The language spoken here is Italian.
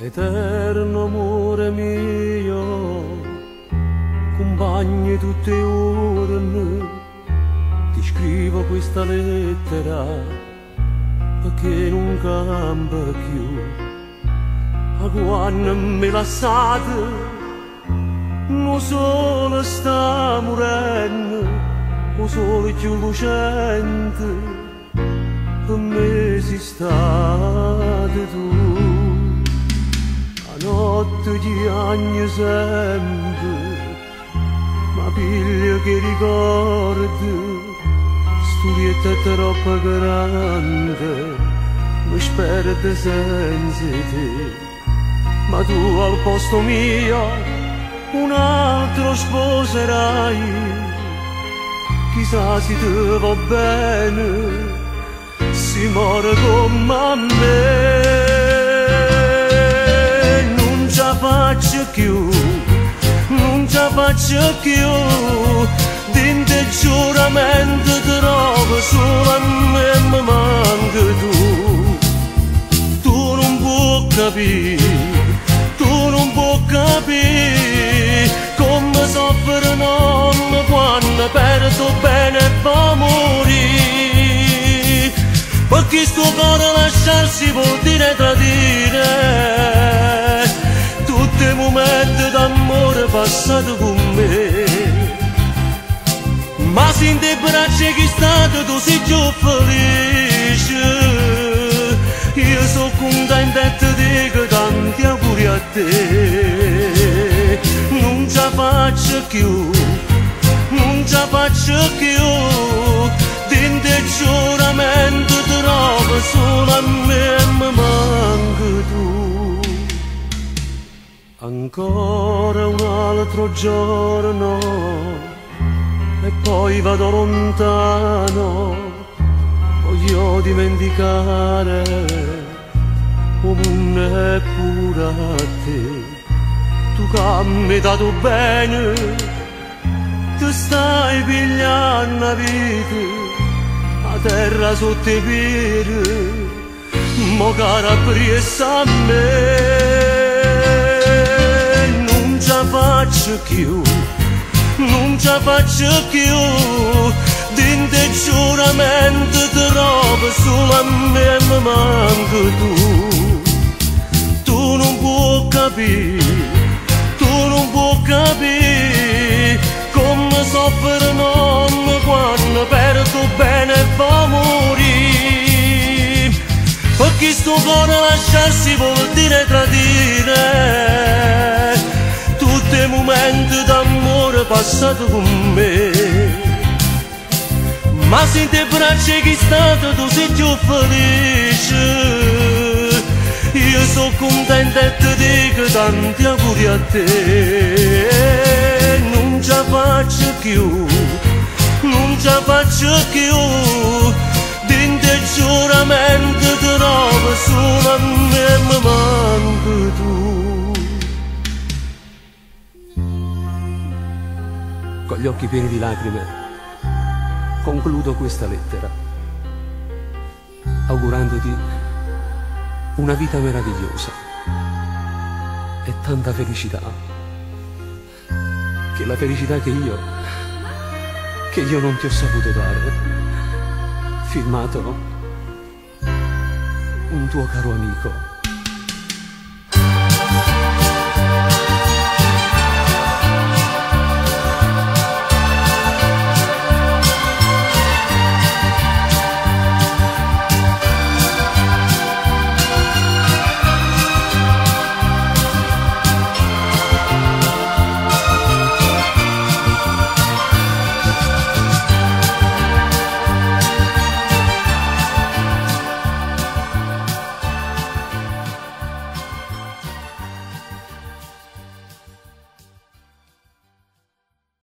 Eterno amore mio, compagni tutte le ore, ti scrivo questa lettera perché non cambia più. A quando mi lasciate, non solo sta morendo, o sole più lucente, per me sei stata tu. A notte ti agni sempre, ma piglia che ricordi, studietta troppo grande, mi sperde senza te. Ma tu al posto mio un altro sposerai, chissà se ti va bene, si muore come me. Non ce la faccio più, non ce la faccio più, dinte giuramento ti rovo, solo a me mi manca tu. Tu non puoi capire, tu non puoi capire come soffre nonna quando perdo bene e va a morire. Perché sto cuore lasciarsi vuol dire tradire tutti i momenti d'amore passati con me. Ma se in te braccia che state tu sei più felice, io sono contenta e ti dico tanti auguri a te. Non ce la faccio più, non ce la faccio più, dinte giuramento ti rovo, solo a me mi manca tu. Ancora un altro giorno e poi vado lontano, voglio dimenticare come pure a te. Tu che mi hai dato bene, ti stai pigliando la vita, la terra sotto i piedi, mo cara presa a me. Non ce la faccio più, non ce la faccio più, dinte giuramento ti rovo, solo a me mi manca tu. Tu non puoi capire, tu non puoi capire come soffre nonna quando perdo bene e va a morire. Perché sto cuore lasciarsi vuol dire tradire tutti i momenti d'amore passati con me. Ma se in te braccia che state tu sei più felice, io sono contenta e ti dico tanti auguri a te. Non ce la faccio più, non ce la faccio più, dinte giuramento ti rovo, solo a me mi manca tu. Con gli occhi pieni di lacrime concludo questa lettera, augurandoti una vita meravigliosa e tanta felicità, che la felicità che io non ti ho saputo dare. Firmato un tuo caro amico,